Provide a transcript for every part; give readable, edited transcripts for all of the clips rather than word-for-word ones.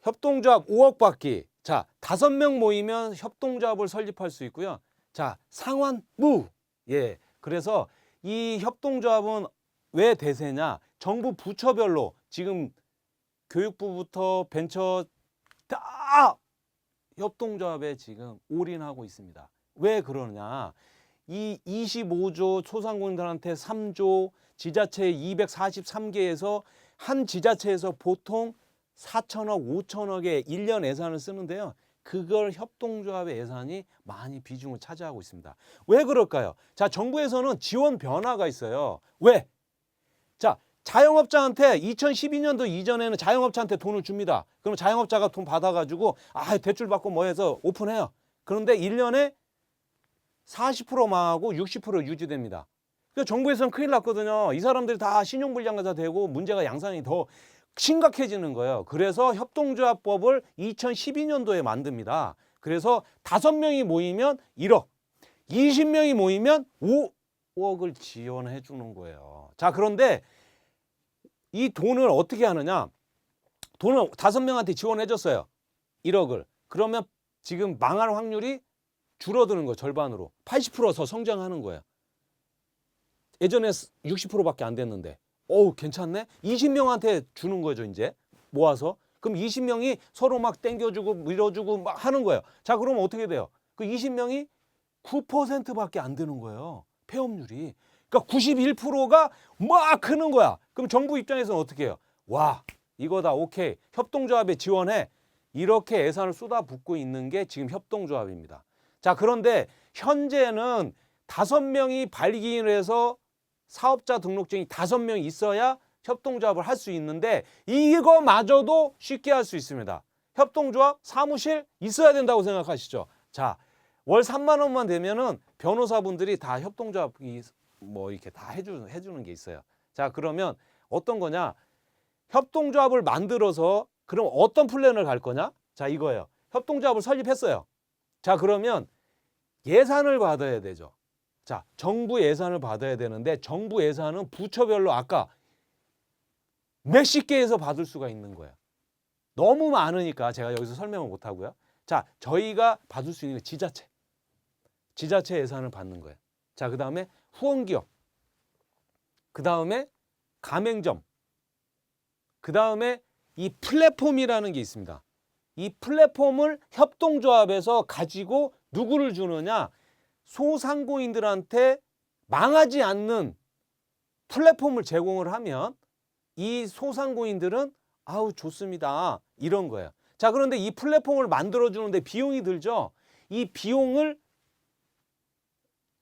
협동조합 5억 받기. 자, 5명 모이면 협동조합을 설립할 수 있고요. 자, 상환무. 예. 그래서 이 협동조합은 왜 대세냐? 정부 부처별로 지금 교육부부터 벤처 다 협동조합에 지금 올인하고 있습니다. 왜 그러냐? 이 25조 소상공인들한테 3조, 지자체 243개에서 한 지자체에서 보통 4천억, 5천억의 1년 예산을 쓰는데요. 그걸 협동조합의 예산이 많이 비중을 차지하고 있습니다. 왜 그럴까요? 자, 정부에서는 지원 변화가 있어요. 왜? 자, 자영업자한테 2012년도 이전에는 자영업자한테 돈을 줍니다. 그럼 자영업자가 돈 받아가지고 대출 받고 뭐 해서 오픈해요. 그런데 1년에 40% 망하고 60% 유지됩니다. 그래서 정부에서는 큰일 났거든요. 이 사람들이 다 신용불량자가 되고 문제가 양상이 더 심각해지는 거예요. 그래서 협동조합법을 2012년도에 만듭니다. 그래서 5명이 모이면 1억, 20명이 모이면 5억을 지원해 주는 거예요. 자, 그런데 이 돈을 어떻게 하느냐? 돈을 5명한테 지원해 줬어요. 1억을. 그러면 지금 망할 확률이 줄어드는 거예요. 절반으로. 80%더 성장하는 거예요. 예전에 60%밖에 안 됐는데. 괜찮네? 20명한테 주는 거죠, 이제. 모아서. 그럼 20명이 서로 막 땡겨주고 밀어주고 막 하는 거예요. 자, 그러면 어떻게 돼요? 그 20명이 9%밖에 안 되는 거예요. 폐업률이. 그러니까 91%가 막 크는 거야. 그럼 정부 입장에서는 어떻게 해요? 와, 이거다. 오케이. 협동조합에 지원해. 이렇게 예산을 쏟아붓고 있는 게 지금 협동조합입니다. 자, 그런데 현재는 5명이 발기인을 해서 사업자 등록증이 5명이 있어야 협동조합을 할 수 있는데 이거마저도 쉽게 할 수 있습니다. 협동조합 사무실 있어야 된다고 생각하시죠? 자, 월 3만 원만 되면은 변호사분들이 다 협동조합이 뭐 이렇게 다 해주는 게 있어요. 자, 그러면 어떤 거냐? 협동조합을 만들어서 그럼 어떤 플랜을 갈 거냐? 자, 이거예요. 협동조합을 설립했어요. 자, 그러면 예산을 받아야 되죠. 자, 정부 예산을 받아야 되는데 정부 예산은 부처별로 아까 몇십 개에서 받을 수가 있는 거예요. 너무 많으니까 제가 여기서 설명을 못 하고요. 자, 저희가 받을 수 있는 지자체. 지자체 예산을 받는 거예요. 자, 그다음에 후원기업. 그다음에 가맹점. 그다음에 이 플랫폼이라는 게 있습니다. 이 플랫폼을 협동조합에서 가지고 누구를 주느냐? 소상공인들한테 망하지 않는 플랫폼을 제공을 하면 이 소상공인들은 아우 좋습니다. 이런 거예요. 자, 그런데 이 플랫폼을 만들어주는데 비용이 들죠? 이 비용을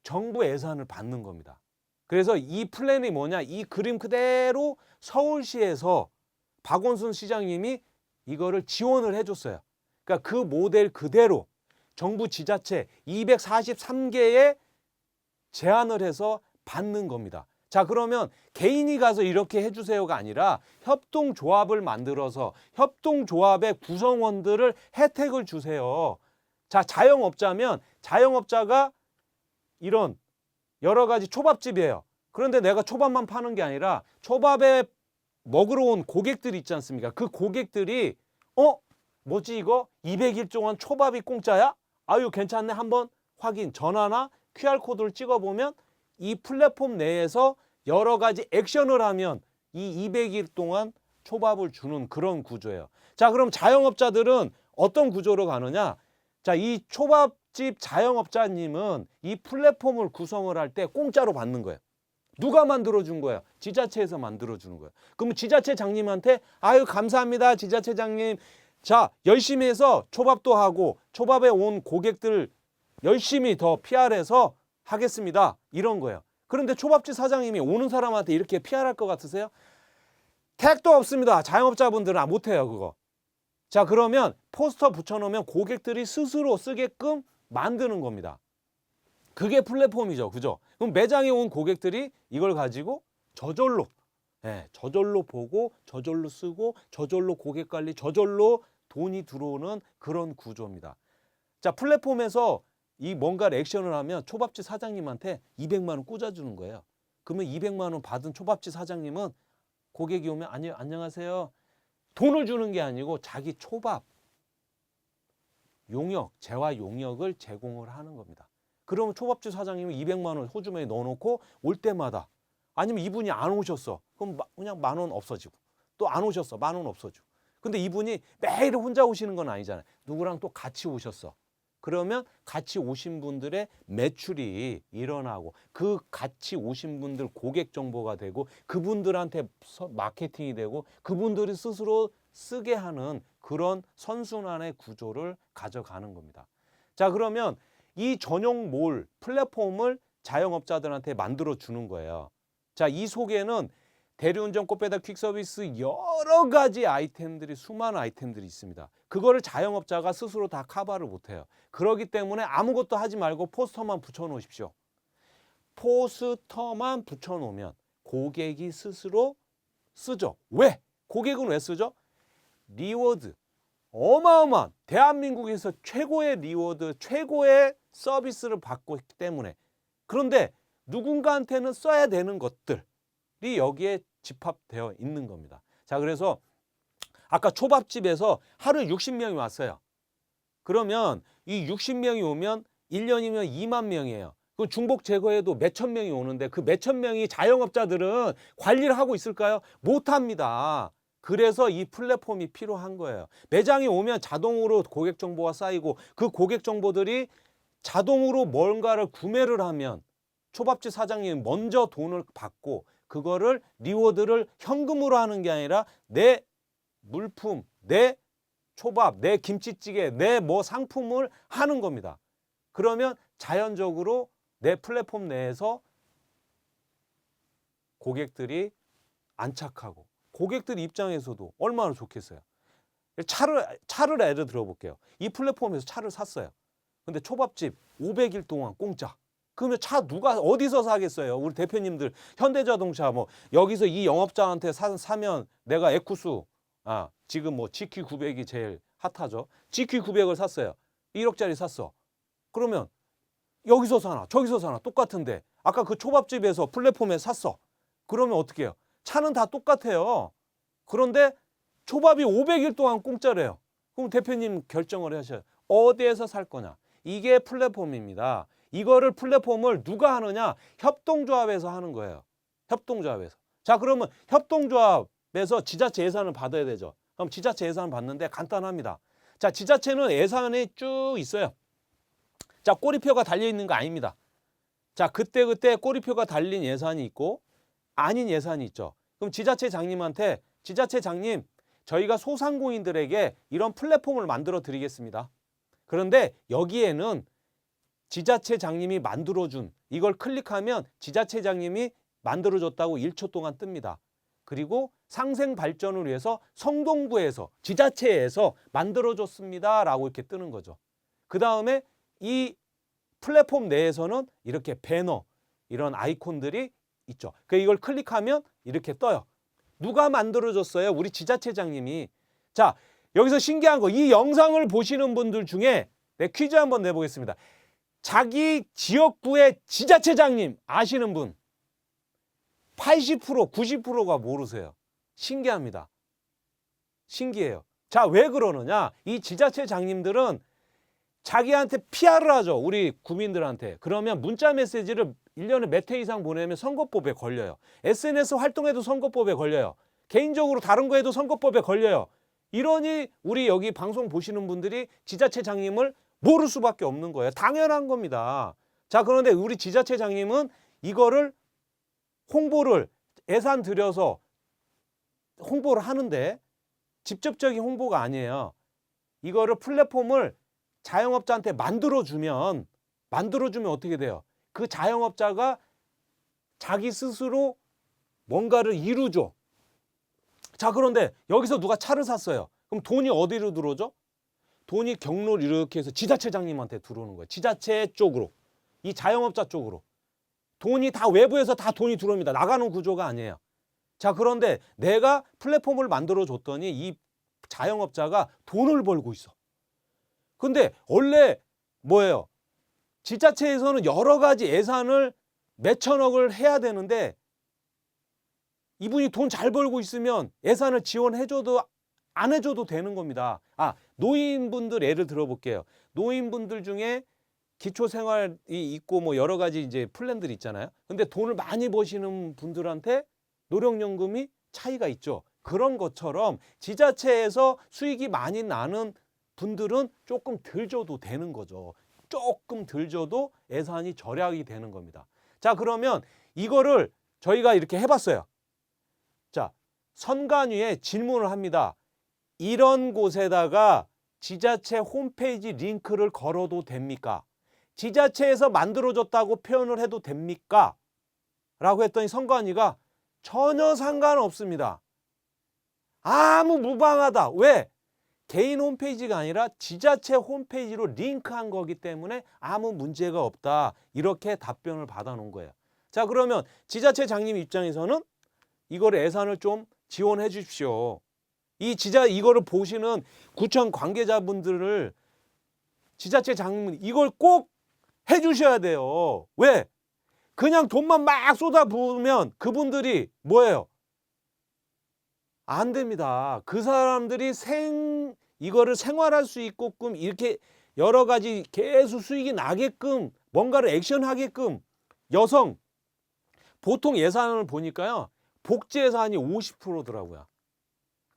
정부 예산을 받는 겁니다. 그래서 이 플랜이 뭐냐? 이 그림 그대로 서울시에서 박원순 시장님이 이거를 지원을 해줬어요. 그러니까 그 모델 그대로 정부 지자체 243개에 제안을 해서 받는 겁니다. 자, 그러면 개인이 가서 이렇게 해주세요가 아니라 협동조합을 만들어서 협동조합의 구성원들을 혜택을 주세요. 자, 자영업자면 자영업자가 이런 여러 가지 초밥집이에요. 그런데 내가 초밥만 파는 게 아니라 초밥에 먹으러 온 고객들이 있지 않습니까? 그 고객들이 뭐지 이거? 200일 동안 초밥이 공짜야? 아유 괜찮네. 한번 확인. 전화나 QR코드를 찍어보면 이 플랫폼 내에서 여러 가지 액션을 하면 이 200일 동안 초밥을 주는 그런 구조예요. 자, 그럼 자영업자들은 어떤 구조로 가느냐? 자, 이 초밥집 자영업자님은 이 플랫폼을 구성을 할 때 공짜로 받는 거예요. 누가 만들어준 거예요? 지자체에서 만들어주는 거예요. 그러면 지자체장님한테 아유 감사합니다 지자체장님. 자, 열심히 해서 초밥도 하고 초밥에 온 고객들 열심히 더 PR해서 하겠습니다. 이런 거예요. 그런데 초밥집 사장님이 오는 사람한테 이렇게 PR할 것 같으세요? 택도 없습니다. 자영업자분들은 못해요 그거. 자, 그러면 포스터 붙여놓으면 고객들이 스스로 쓰게끔 만드는 겁니다. 그게 플랫폼이죠. 그죠? 그럼 매장에 온 고객들이 이걸 가지고 저절로 저절로 보고 저절로 쓰고 저절로 고객 관리 저절로 돈이 들어오는 그런 구조입니다. 자, 플랫폼에서 이 뭔가를 액션을 하면 초밥집 사장님한테 200만 원 꽂아주는 거예요. 그러면 200만 원 받은 초밥집 사장님은 고객이 오면 안녕하세요. 돈을 주는 게 아니고 자기 초밥, 용역, 재화 용역을 제공을 하는 겁니다. 그러면 초밥집 사장님이 200만 원 호주머니에 넣어놓고 올 때마다, 아니면 이분이 안 오셨어. 그럼 그냥 10,000원 없어지고, 또 안 오셨어. 10,000원 없어지고. 근데 이분이 매일 혼자 오시는 건 아니잖아요. 누구랑 또 같이 오셨어. 그러면 같이 오신 분들의 매출이 일어나고, 그 같이 오신 분들 고객 정보가 되고, 그분들한테 마케팅이 되고, 그분들이 스스로 쓰게 하는 그런 선순환의 구조를 가져가는 겁니다. 자, 그러면 이 전용 몰 플랫폼을 자영업자들한테 만들어 주는 거예요. 자, 이 속에는 대리운전, 꽃배달, 퀵서비스 여러 가지 아이템들이, 수많은 아이템들이 있습니다. 그거를 자영업자가 스스로 다 커버를 못해요. 그렇기 때문에 아무것도 하지 말고 포스터만 붙여놓으십시오. 포스터만 붙여놓으면 고객이 스스로 쓰죠. 왜? 고객은 왜 쓰죠? 리워드, 어마어마한 대한민국에서 최고의 리워드, 최고의 서비스를 받고 있기 때문에. 그런데 누군가한테는 써야 되는 것들이 여기에 집합되어 있는 겁니다. 자, 그래서 아까 초밥집에서 하루 60명이 왔어요. 그러면 이 60명이 오면 1년이면 2만 명이에요. 그 중복 제거해도 몇천 명이 오는데, 그 몇천 명이 자영업자들은 관리를 하고 있을까요? 못합니다. 그래서 이 플랫폼이 필요한 거예요. 매장에 오면 자동으로 고객 정보가 쌓이고, 그 고객 정보들이 자동으로 뭔가를 구매를 하면 초밥집 사장님이 먼저 돈을 받고, 그거를 리워드를 현금으로 하는 게 아니라 내 물품, 내 초밥, 내 김치찌개, 내 뭐 상품을 하는 겁니다. 그러면 자연적으로 내 플랫폼 내에서 고객들이 안착하고, 고객들 입장에서도 얼마나 좋겠어요. 차를 예를 들어볼게요. 이 플랫폼에서 차를 샀어요. 근데 초밥집 500일 동안 공짜. 그러면 차 누가 어디서 사겠어요? 우리 대표님들 현대자동차 뭐 여기서 이 영업자한테 사면 내가 에쿠스, 지금 뭐 GQ900이 제일 핫하죠. GQ900을 샀어요. 1억짜리 샀어. 그러면 여기서 사나 저기서 사나 똑같은데, 아까 그 초밥집에서 플랫폼에 샀어. 그러면 어떻게 해요? 차는 다 똑같아요. 그런데 초밥이 500일 동안 공짜래요. 그럼 대표님 결정을 하셔요. 어디에서 살 거냐? 이게 플랫폼입니다. 이거를 플랫폼을 누가 하느냐? 협동조합에서 하는 거예요. 협동조합에서. 자, 그러면 협동조합에서 지자체 예산을 받아야 되죠. 그럼 지자체 예산을 받는데 간단합니다. 자, 지자체는 예산이 쭉 있어요. 자, 꼬리표가 달려있는 거 아닙니다. 자, 그때 꼬리표가 달린 예산이 있고 아닌 예산이 있죠. 그럼 지자체장님한테, 지자체장님, 저희가 소상공인들에게 이런 플랫폼을 만들어 드리겠습니다. 그런데 여기에는 지자체장님이 만들어준, 이걸 클릭하면 지자체장님이 만들어줬다고 1초 동안 뜹니다. 그리고 상생 발전을 위해서 성동구에서, 지자체에서 만들어줬습니다 라고 이렇게 뜨는 거죠. 그 다음에 이 플랫폼 내에서는 이렇게 배너, 이런 아이콘들이 있죠. 그 이걸 클릭하면 이렇게 떠요. 누가 만들어줬어요? 우리 지자체장님이. 자, 여기서 신기한 거, 이 영상을 보시는 분들 중에 퀴즈 한번 내보겠습니다. 자기 지역구의 지자체장님 아시는 분 80%, 90%가 모르세요. 신기합니다. 신기해요. 자, 왜 그러느냐? 이 지자체장님들은 자기한테 PR을 하죠. 우리 구민들한테. 그러면 문자 메시지를 1년에 몇 회 이상 보내면 선거법에 걸려요. SNS 활동에도 선거법에 걸려요. 개인적으로 다른 거에도 선거법에 걸려요. 이러니 우리 여기 방송 보시는 분들이 지자체장님을 모를 수밖에 없는 거예요. 당연한 겁니다. 자, 그런데 우리 지자체장님은 이거를 홍보를 예산 들여서 홍보를 하는데 직접적인 홍보가 아니에요. 이거를 플랫폼을 자영업자한테 만들어주면 어떻게 돼요? 그 자영업자가 자기 스스로 뭔가를 이루죠. 자, 그런데 여기서 누가 차를 샀어요. 그럼 돈이 어디로 들어오죠? 돈이 경로를 이렇게 해서 지자체장님한테 들어오는 거예요. 지자체 쪽으로. 이 자영업자 쪽으로. 돈이 다 외부에서 다 돈이 들어옵니다. 나가는 구조가 아니에요. 자, 그런데 내가 플랫폼을 만들어줬더니 이 자영업자가 돈을 벌고 있어. 근데 원래 뭐예요? 지자체에서는 여러 가지 예산을 몇천억을 해야 되는데 이분이 돈 잘 벌고 있으면 예산을 지원해줘도 안 해줘도 되는 겁니다. 노인분들 예를 들어볼게요. 노인분들 중에 기초생활이 있고 뭐 여러 가지 이제 플랜들이 있잖아요. 근데 돈을 많이 버시는 분들한테 노령연금이 차이가 있죠. 그런 것처럼 지자체에서 수익이 많이 나는 분들은 조금 덜 줘도 되는 거죠. 조금 덜 줘도 예산이 절약이 되는 겁니다. 자, 그러면 이거를 저희가 이렇게 해봤어요. 자, 선관위에 질문을 합니다. 이런 곳에다가 지자체 홈페이지 링크를 걸어도 됩니까? 지자체에서 만들어줬다고 표현을 해도 됩니까? 라고 했더니 선관위가 전혀 상관없습니다. 아무 무방하다. 왜? 개인 홈페이지가 아니라 지자체 홈페이지로 링크한 거기 때문에 아무 문제가 없다. 이렇게 답변을 받아놓은 거예요. 자, 그러면 지자체장님 입장에서는 이걸 예산을 좀 지원해 주십시오. 이거를 보시는 구청 관계자분들을 지자체장님 이걸 꼭 해주셔야 돼요. 왜? 그냥 돈만 막 쏟아부으면 그분들이 뭐예요? 안 됩니다. 그 사람들이 이거를 생활할 수 있게끔 이렇게 여러 가지 계속 수익이 나게끔 뭔가를 액션하게끔 보통 예산을 보니까요. 복지 예산이 50%더라고요.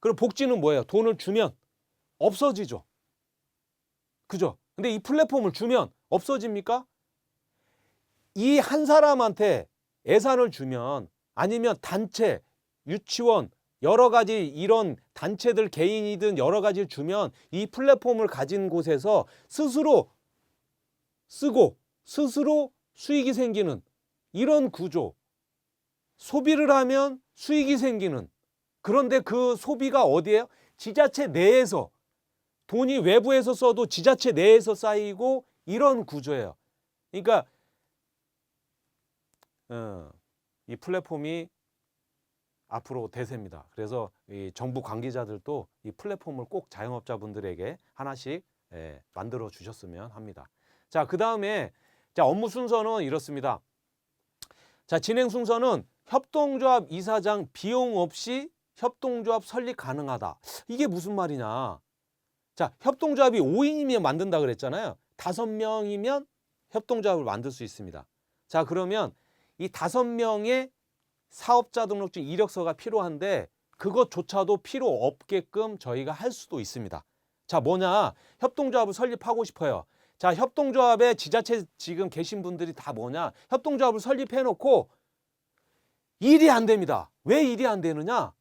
그럼 복지는 뭐예요? 돈을 주면 없어지죠. 그죠? 근데 이 플랫폼을 주면 없어집니까? 이 한 사람한테 예산을 주면 아니면 단체, 유치원, 여러 가지 이런 단체들 개인이든 여러 가지를 주면 이 플랫폼을 가진 곳에서 스스로 쓰고 스스로 수익이 생기는 이런 구조. 소비를 하면 수익이 생기는. 그런데 그 소비가 어디예요? 지자체 내에서. 돈이 외부에서 써도 지자체 내에서 쌓이고 이런 구조예요. 그러니까 이 플랫폼이 앞으로 대세입니다. 그래서 이 정부 관계자들도 이 플랫폼을 꼭 자영업자분들에게 하나씩 만들어 주셨으면 합니다. 자, 그 다음에 업무 순서는 이렇습니다. 자, 진행 순서는 협동조합 이사장 비용 없이 협동조합 설립 가능하다. 이게 무슨 말이냐? 자, 협동조합이 5인이면 만든다 그랬잖아요. 5명이면 협동조합을 만들 수 있습니다. 자, 그러면 이 5명의 사업자 등록증 이력서가 필요한데 그것조차도 필요 없게끔 저희가 할 수도 있습니다. 자, 뭐냐? 협동조합을 설립하고 싶어요. 자, 협동조합에 지자체 지금 계신 분들이 다 뭐냐? 협동조합을 설립해놓고 일이 안 됩니다. 왜 일이 안 되느냐?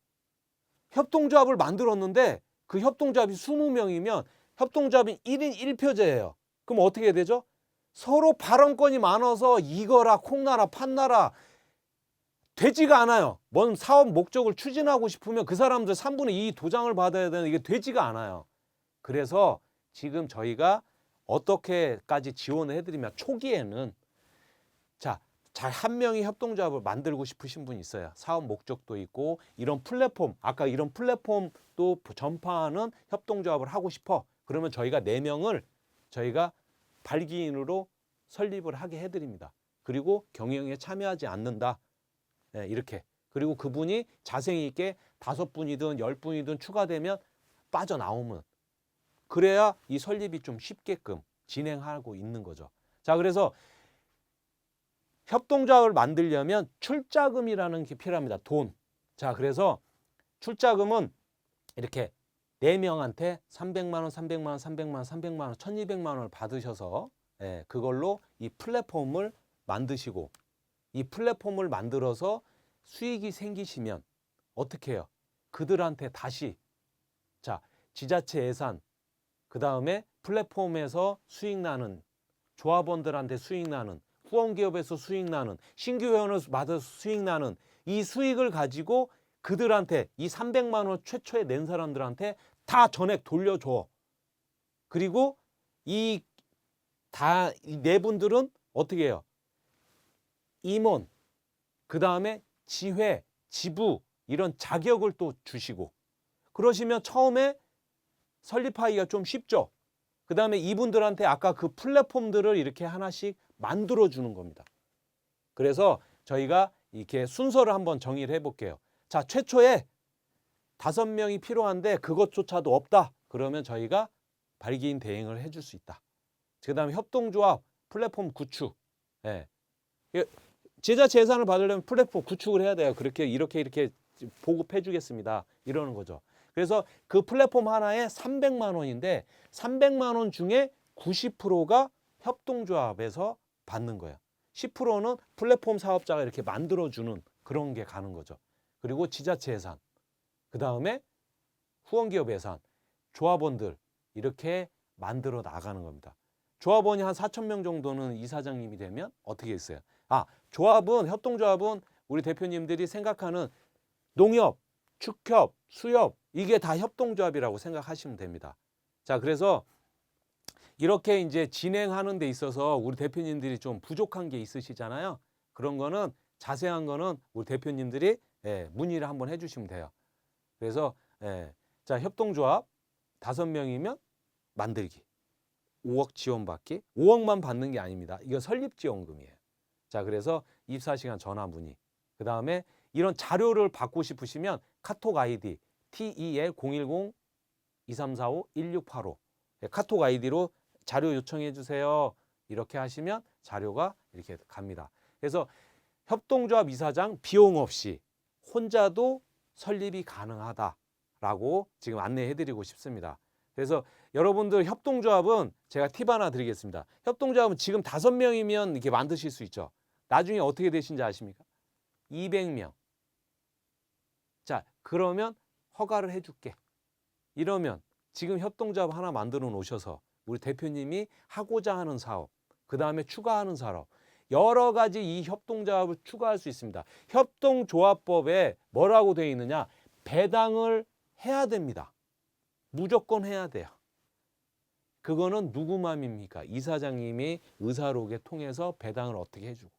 협동조합을 만들었는데 그 협동조합이 20명이면 협동조합이 1인 1표제예요. 그럼 어떻게 해야 되죠? 서로 발언권이 많아서 이거라 콩나라 판나라 되지가 않아요. 뭔 사업 목적을 추진하고 싶으면 그 사람들 3분의 2 도장을 받아야 되는 이게 되지가 않아요. 그래서 지금 저희가 어떻게까지 지원을 해드리면 초기에는 잘 한 명이 협동조합을 만들고 싶으신 분이 있어요. 사업 목적도 있고 이런 플랫폼, 아까 이런 플랫폼도 전파하는 협동조합을 하고 싶어. 그러면 저희가 4명을 저희가 발기인으로 설립을 하게 해드립니다. 그리고 경영에 참여하지 않는다. 이렇게. 그리고 그분이 자생 있게 5분이든 10분이든 추가되면 빠져나오면 그래야 이 설립이 좀 쉽게끔 진행하고 있는 거죠. 자, 그래서 협동조합을 만들려면 출자금이라는 게 필요합니다. 돈. 자, 그래서 출자금은 이렇게 4명한테 300만 원, 300만 원, 300만 원, 300만 원, 1200만 원을 받으셔서 그걸로 이 플랫폼을 만드시고 이 플랫폼을 만들어서 수익이 생기시면 어떻게 해요? 그들한테 다시 지자체 예산, 그 다음에 플랫폼에서 수익 나는 조합원들한테 수익 나는 후원기업에서 수익 나는 신규 회원을 받아서 수익 나는 이 수익을 가지고 그들한테 이 300만 원 최초에 낸 사람들한테 다 전액 돌려줘. 그리고 이 네 분들은 어떻게 해요? 임원, 그 다음에 지회, 지부 이런 자격을 또 주시고 그러시면 처음에 설립하기가 좀 쉽죠. 그 다음에 이분들한테 아까 그 플랫폼들을 이렇게 하나씩 만들어 주는 겁니다. 그래서 저희가 이렇게 순서를 한번 정의를 해볼게요. 자, 최초에 5명이 필요한데 그것조차도 없다. 그러면 저희가 발기인 대행을 해줄 수 있다. 그다음에 협동조합 플랫폼 구축. 예. 지자체 예산을 받으려면 플랫폼 구축을 해야 돼요. 그렇게 이렇게 보급해 주겠습니다. 이러는 거죠. 그래서 그 플랫폼 하나에 300만 원인데 300만 원 중에 90%가 협동조합에서 받는 거예요. 10%는 플랫폼 사업자가 이렇게 만들어주는 그런 게 가는 거죠. 그리고 지자체 예산, 그 다음에 후원기업 예산, 조합원들 이렇게 만들어 나가는 겁니다. 조합원이 한 4,000명 정도는 이사장님이 되면 어떻게 있어요? 조합은, 협동조합은 우리 대표님들이 생각하는 농협, 축협, 수협 이게 다 협동조합이라고 생각하시면 됩니다. 자, 그래서 이렇게 이제 진행하는 데 있어서 우리 대표님들이 좀 부족한 게 있으시잖아요. 그런 거는 자세한 거는 우리 대표님들이 문의를 한번 해주시면 돼요. 그래서 자, 협동조합 5명이면 만들기, 5억 지원받기, 5억만 받는 게 아닙니다. 이거 설립지원금이에요. 자, 그래서 24시간 전화 문의. 그 다음에 이런 자료를 받고 싶으시면 카톡 아이디 TEL 010-2345-1685 카톡 아이디로 자료 요청해 주세요. 이렇게 하시면 자료가 이렇게 갑니다. 그래서 협동조합 이사장 비용 없이 혼자도 설립이 가능하다라고 지금 안내해 드리고 싶습니다. 그래서 여러분들 협동조합은 제가 팁 하나 드리겠습니다. 협동조합은 지금 5명이면 이렇게 만드실 수 있죠. 나중에 어떻게 되신지 아십니까? 200명. 자, 그러면 허가를 해줄게. 이러면 지금 협동조합 하나 만들어 놓으셔서 우리 대표님이 하고자 하는 사업, 그 다음에 추가하는 사업, 여러 가지 이 협동조합을 추가할 수 있습니다. 협동조합법에 뭐라고 되어 있느냐? 배당을 해야 됩니다. 무조건 해야 돼요. 그거는 누구 맘입니까? 이사장님이 의사록에 통해서 배당을 어떻게 해주고,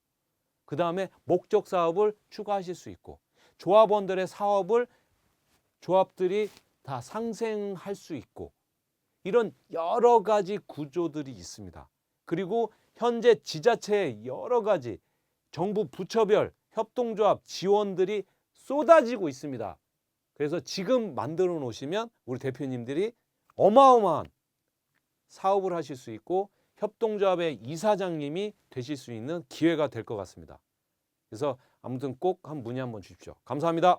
그 다음에 목적 사업을 추가하실 수 있고, 조합원들의 사업을 조합들이 다 상생할 수 있고, 이런 여러 가지 구조들이 있습니다. 그리고 현재 지자체의 여러 가지 정부 부처별 협동조합 지원들이 쏟아지고 있습니다. 그래서 지금 만들어 놓으시면 우리 대표님들이 어마어마한 사업을 하실 수 있고 협동조합의 이사장님이 되실 수 있는 기회가 될 것 같습니다. 그래서 아무튼 꼭 문의 한번 주십시오. 감사합니다.